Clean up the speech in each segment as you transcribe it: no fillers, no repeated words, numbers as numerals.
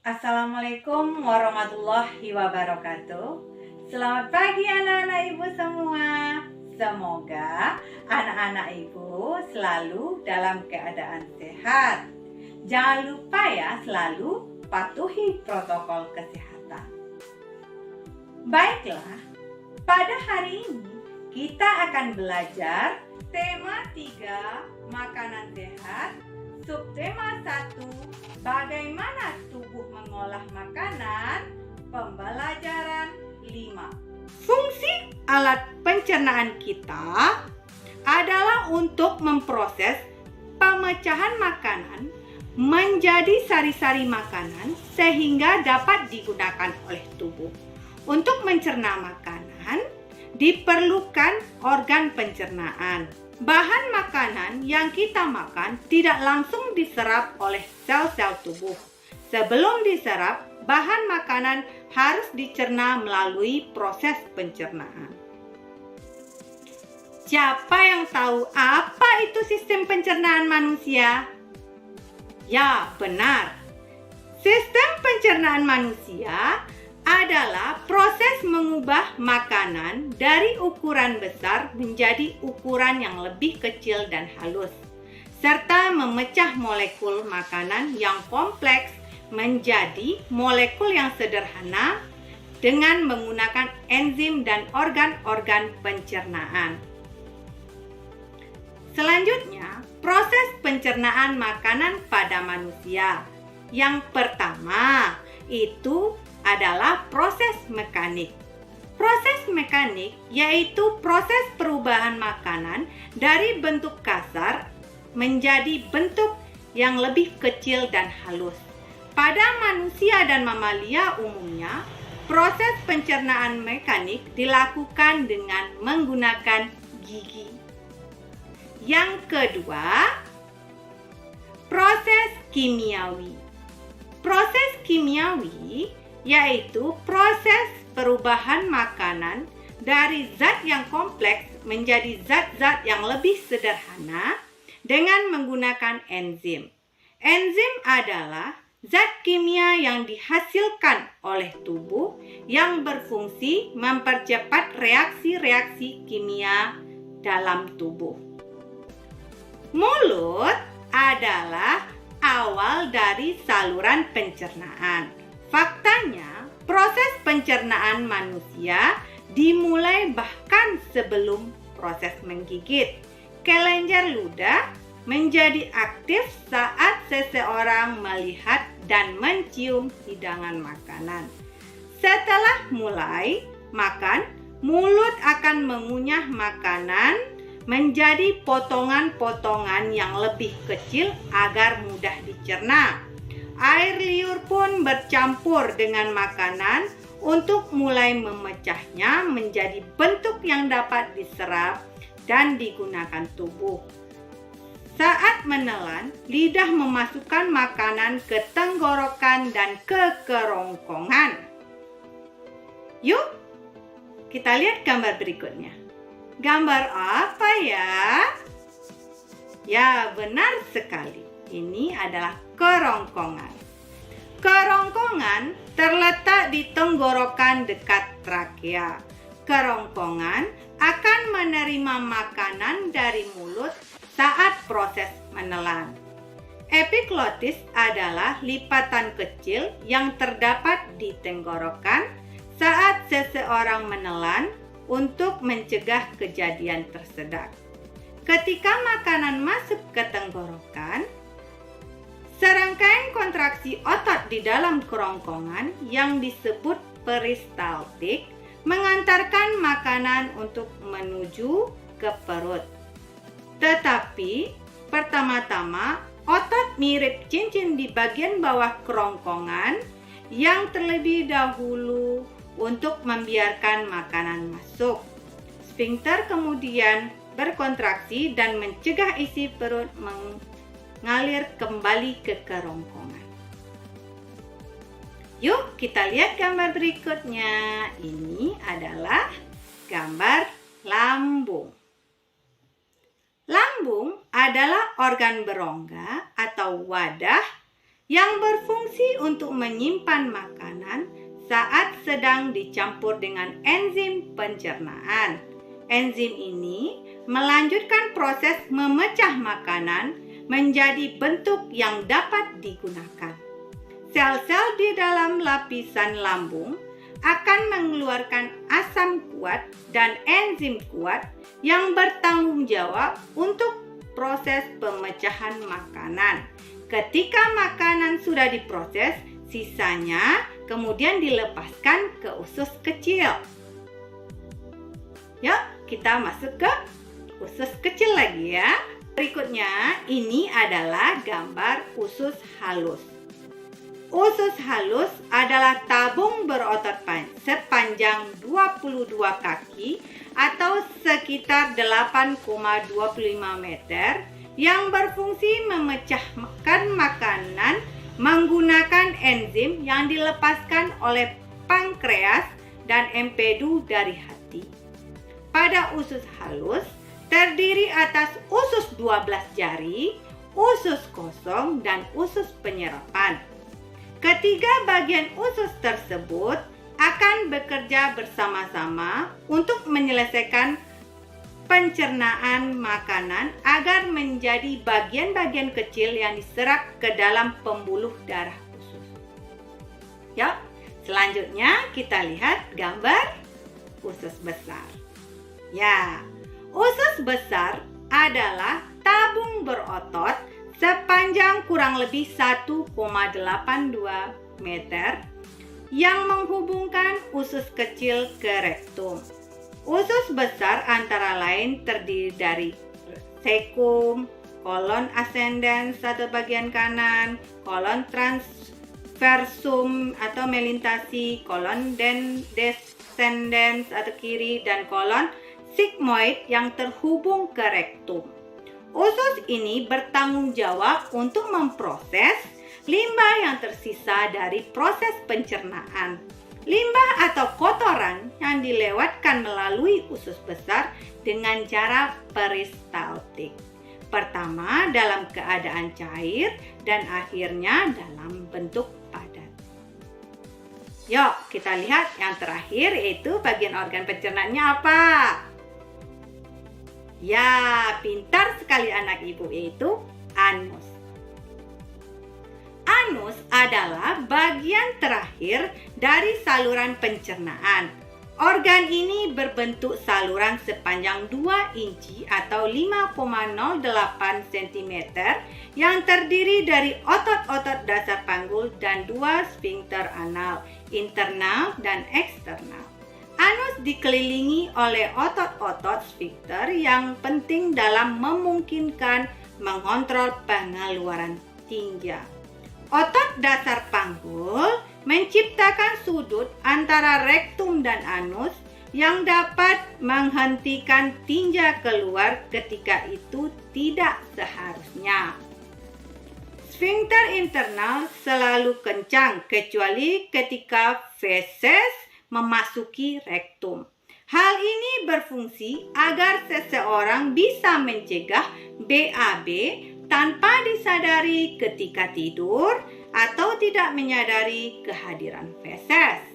Assalamualaikum warahmatullahi wabarakatuh. Selamat pagi anak-anak ibu semua. Semoga anak-anak ibu selalu dalam keadaan sehat. Jangan lupa ya, selalu patuhi protokol kesehatan. Baiklah, pada hari ini kita akan belajar tema 3 makanan sehat, subtema 1 bagaimana tubuh mengolah makanan, pembelajaran 5. Fungsi alat pencernaan kita adalah untuk memproses pemecahan makanan menjadi sari-sari makanan sehingga dapat digunakan oleh tubuh. Untuk mencerna makanan diperlukan organ pencernaan. Bahan makanan yang kita makan tidak langsung diserap oleh sel-sel tubuh. Sebelum diserap, bahan makanan harus dicerna melalui proses pencernaan. Siapa yang tahu apa itu sistem pencernaan manusia? Ya, benar. Sistem pencernaan manusia adalah proses mengubah makanan dari ukuran besar menjadi ukuran yang lebih kecil dan halus, serta memecah molekul makanan yang kompleks menjadi molekul yang sederhana dengan menggunakan enzim dan organ-organ pencernaan. Selanjutnya, proses pencernaan makanan pada manusia. Yang pertama, itu adalah proses mekanik. Proses mekanik yaitu proses perubahan makanan dari bentuk kasar menjadi bentuk yang lebih kecil dan halus. Pada manusia dan mamalia umumnya, proses pencernaan mekanik dilakukan dengan menggunakan gigi. Yang kedua, proses kimiawi. Proses kimiawi yaitu proses perubahan makanan dari zat yang kompleks menjadi zat-zat yang lebih sederhana dengan menggunakan enzim. Enzim adalah zat kimia yang dihasilkan oleh tubuh yang berfungsi mempercepat reaksi-reaksi kimia dalam tubuh. Mulut adalah awal dari saluran pencernaan. Faktanya, proses pencernaan manusia dimulai bahkan sebelum proses menggigit. Kelenjar ludah menjadi aktif saat seseorang melihat dan mencium hidangan makanan. Setelah mulai makan, mulut akan mengunyah makanan menjadi potongan-potongan yang lebih kecil agar mudah dicerna. Air liur pun bercampur dengan makanan untuk mulai memecahnya menjadi bentuk yang dapat diserap dan digunakan tubuh. Saat menelan, lidah memasukkan makanan ke tenggorokan dan ke kerongkongan. Yuk, kita lihat gambar berikutnya. Gambar apa ya? Ya, benar sekali. Ini adalah kerongkongan. Kerongkongan terletak di tenggorokan dekat trakea. Kerongkongan akan menerima makanan dari mulut saat proses menelan. Epiglotis adalah lipatan kecil yang terdapat di tenggorokan saat seseorang menelan untuk mencegah kejadian tersedak. Ketika makanan masuk ke tenggorokan, serangkaian kontraksi otot di dalam kerongkongan yang disebut peristaltik mengantarkan makanan untuk menuju ke perut. Tetapi, pertama-tama otot mirip cincin di bagian bawah kerongkongan yang terlebih dahulu untuk membiarkan makanan masuk. Sfinkter kemudian berkontraksi dan mencegah isi perut mengalir kembali ke kerongkongan. Yuk kita lihat gambar berikutnya. Ini adalah gambar lambung. Lambung adalah organ berongga atau wadah yang berfungsi untuk menyimpan makanan saat sedang dicampur dengan enzim pencernaan. Enzim ini melanjutkan proses memecah makanan menjadi bentuk yang dapat digunakan. Sel-sel di dalam lapisan lambung akan mengeluarkan asam kuat dan enzim kuat yang bertanggung jawab untuk proses pemecahan makanan. Ketika makanan sudah diproses, sisanya kemudian dilepaskan ke usus kecil. Yuk, kita masuk ke usus kecil lagi ya. Berikutnya, ini adalah gambar usus halus. Usus halus adalah tabung berotot sepanjang 22 kaki atau sekitar 8,25 meter yang berfungsi memecahkan makanan menggunakan enzim yang dilepaskan oleh pankreas dan empedu dari hati. Pada usus halus terdiri atas usus 12 jari, usus kosong, dan usus penyerapan. Ketiga bagian usus tersebut akan bekerja bersama-sama untuk menyelesaikan pencernaan makanan agar menjadi bagian-bagian kecil yang diserap ke dalam pembuluh darah usus. Yuk, selanjutnya kita lihat gambar usus besar. Ya, usus besar adalah tabung berotot sepanjang kurang lebih 1,82 meter yang menghubungkan usus kecil ke rektum. Usus besar antara lain terdiri dari cecum, kolon ascendens atau bagian kanan, kolon transversum atau melintasi, kolon descendens atau kiri, dan kolon sigmoid yang terhubung ke rektum. Usus ini bertanggung jawab untuk memproses limbah yang tersisa dari proses pencernaan. Limbah atau kotoran yang dilewatkan melalui usus besar dengan cara peristaltik. Pertama dalam keadaan cair dan akhirnya dalam bentuk padat. Yuk, kita lihat yang terakhir yaitu bagian organ pencernaannya apa? Ya, pintar sekali anak ibu, yaitu anus. Anus adalah bagian terakhir dari saluran pencernaan. Organ ini berbentuk saluran sepanjang 2 inci atau 5,08 cm yang terdiri dari otot-otot dasar panggul dan 2 sphincter anal, internal dan eksternal. Anus dikelilingi oleh otot-otot sphincter yang penting dalam memungkinkan mengontrol pengeluaran tinja. Otot dasar panggul menciptakan sudut antara rektum dan anus yang dapat menghentikan tinja keluar ketika itu tidak seharusnya. Sphincter internal selalu kencang kecuali ketika feses memasuki rektum. Hal ini berfungsi agar seseorang bisa mencegah BAB tanpa disadari ketika tidur atau tidak menyadari kehadiran feses.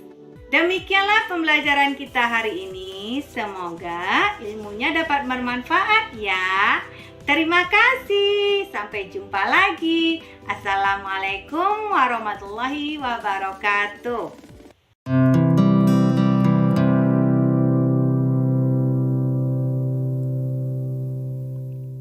Demikianlah pembelajaran kita hari ini. Semoga ilmunya dapat bermanfaat ya. Terima kasih. Sampai jumpa lagi. Assalamualaikum warahmatullahi wabarakatuh.